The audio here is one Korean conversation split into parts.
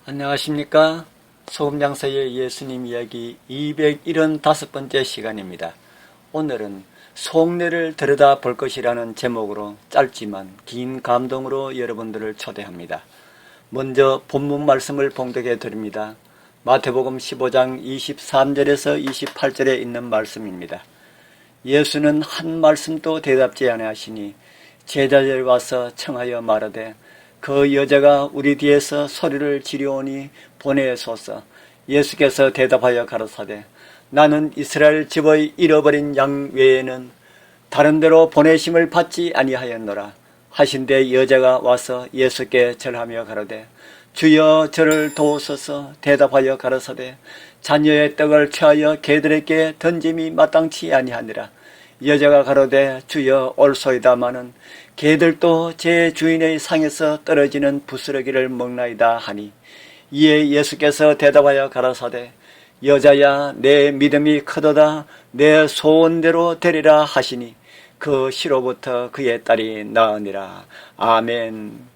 안녕하십니까? 소금장사의 예수님 이야기 275번째 시간입니다. 오늘은 속내를 들여다 볼 것이라는 제목으로 짧지만 긴 감동으로 여러분들을 초대합니다. 먼저 본문 말씀을 봉독해 드립니다. 마태복음 15장 23절에서 28절에 있는 말씀입니다. 예수는 한 말씀도 대답지 아니하시니 제자들이 와서 청하여 말하되 그 여자가 우리 뒤에서 소리를 지르오니 보내소서. 예수께서 대답하여 가라사대 나는 이스라엘 집의 잃어버린 양 외에는 다른 데로 보내심을 받지 아니하였노라 하신대 여자가 와서 예수께 절하며 가로되 주여 저를 도우소서. 대답하여 가라사대 자녀의 떡을 취하여 개들에게 던짐이 마땅치 아니하니라. 여자가 가로되 주여 올소이다마는 개들도 제 주인의 상에서 떨어지는 부스러기를 먹나이다 하니 이에 예수께서 대답하여 가라사대 여자야 내 믿음이 크도다 내 소원대로 되리라 하시니 그 시로부터 그의 딸이 나으니라. 아멘.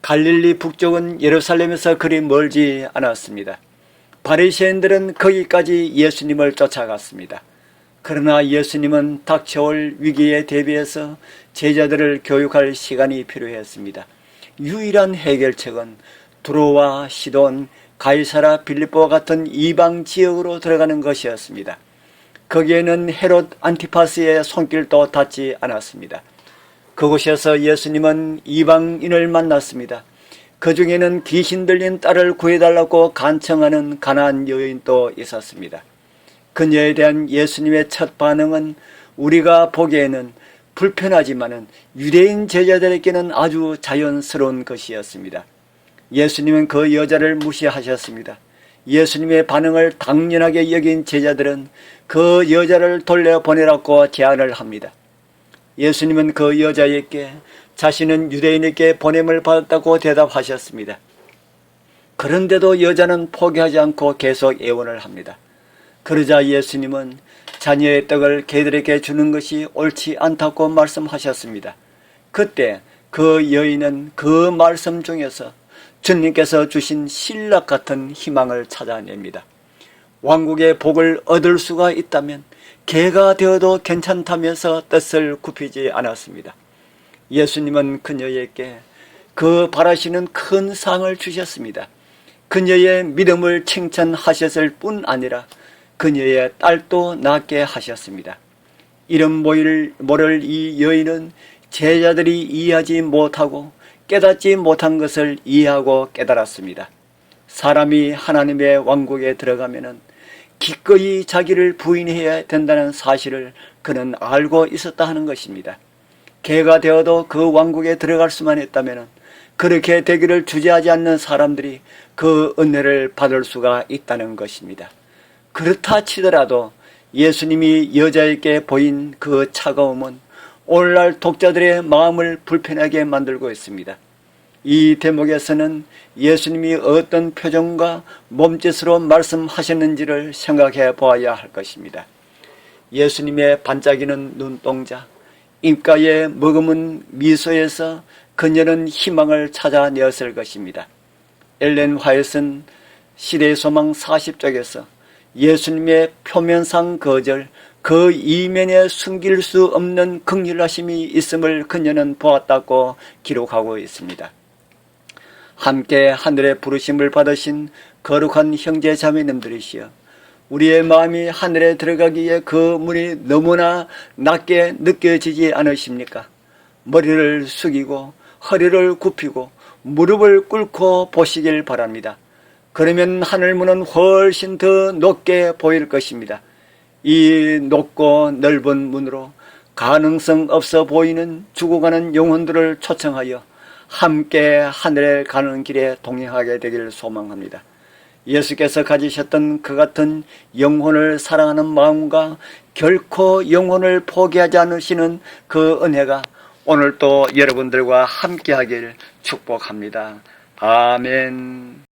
갈릴리 북쪽은 예루살렘에서 그리 멀지 않았습니다. 바리새인들은 거기까지 예수님을 쫓아갔습니다. 그러나 예수님은 닥쳐올 위기에 대비해서 제자들을 교육할 시간이 필요했습니다. 유일한 해결책은 두로와 시돈, 가이사라 빌립보와 같은 이방 지역으로 들어가는 것이었습니다. 거기에는 헤롯 안티파스의 손길도 닿지 않았습니다. 그곳에서 예수님은 이방인을 만났습니다. 그 중에는 귀신 들린 딸을 구해달라고 간청하는 가난한 여인도 있었습니다. 그녀에 대한 예수님의 첫 반응은 우리가 보기에는 불편하지만은 유대인 제자들에게는 아주 자연스러운 것이었습니다. 예수님은 그 여자를 무시하셨습니다. 예수님의 반응을 당연하게 여긴 제자들은 그 여자를 돌려보내라고 제안을 합니다. 예수님은 그 여자에게 자신은 유대인에게 보냄을 받았다고 대답하셨습니다. 그런데도 여자는 포기하지 않고 계속 애원을 합니다. 그러자 예수님은 자녀의 떡을 개들에게 주는 것이 옳지 않다고 말씀하셨습니다. 그때 그 여인은 그 말씀 중에서 주님께서 주신 신락 같은 희망을 찾아냅니다. 왕국의 복을 얻을 수가 있다면 개가 되어도 괜찮다면서 뜻을 굽히지 않았습니다. 예수님은 그녀에게 그 바라시는 큰 상을 주셨습니다. 그녀의 믿음을 칭찬하셨을 뿐 아니라 그녀의 딸도 낳게 하셨습니다. 이름 모를 이 여인은 제자들이 이해하지 못하고 깨닫지 못한 것을 이해하고 깨달았습니다. 사람이 하나님의 왕국에 들어가면은 기꺼이 자기를 부인해야 된다는 사실을 그는 알고 있었다 하는 것입니다. 개가 되어도 그 왕국에 들어갈 수만 있다면은 그렇게 되기를 주저하지 않는 사람들이 그 은혜를 받을 수가 있다는 것입니다. 그렇다 치더라도 예수님이 여자에게 보인 그 차가움은 오늘날 독자들의 마음을 불편하게 만들고 있습니다. 이 대목에서는 예수님이 어떤 표정과 몸짓으로 말씀하셨는지를 생각해 보아야 할 것입니다. 예수님의 반짝이는 눈동자, 입가에 머금은 미소에서 그녀는 희망을 찾아내었을 것입니다. 엘렌 화이트는 시대의 소망 40쪽에서 예수님의 표면상 거절, 그 이면에 숨길 수 없는 긍휼하심이 있음을 그녀는 보았다고 기록하고 있습니다. 함께 하늘의 부르심을 받으신 거룩한 형제 자매님들이시여, 우리의 마음이 하늘에 들어가기에 그 문이 너무나 낮게 느껴지지 않으십니까? 머리를 숙이고 허리를 굽히고 무릎을 꿇고 보시길 바랍니다. 그러면 하늘문은 훨씬 더 높게 보일 것입니다. 이 높고 넓은 문으로 가능성 없어 보이는 죽어가는 영혼들을 초청하여 함께 하늘에 가는 길에 동행하게 되기를 소망합니다. 예수께서 가지셨던 그 같은 영혼을 사랑하는 마음과 결코 영혼을 포기하지 않으시는 그 은혜가 오늘 또 여러분들과 함께 하길 축복합니다. 아멘.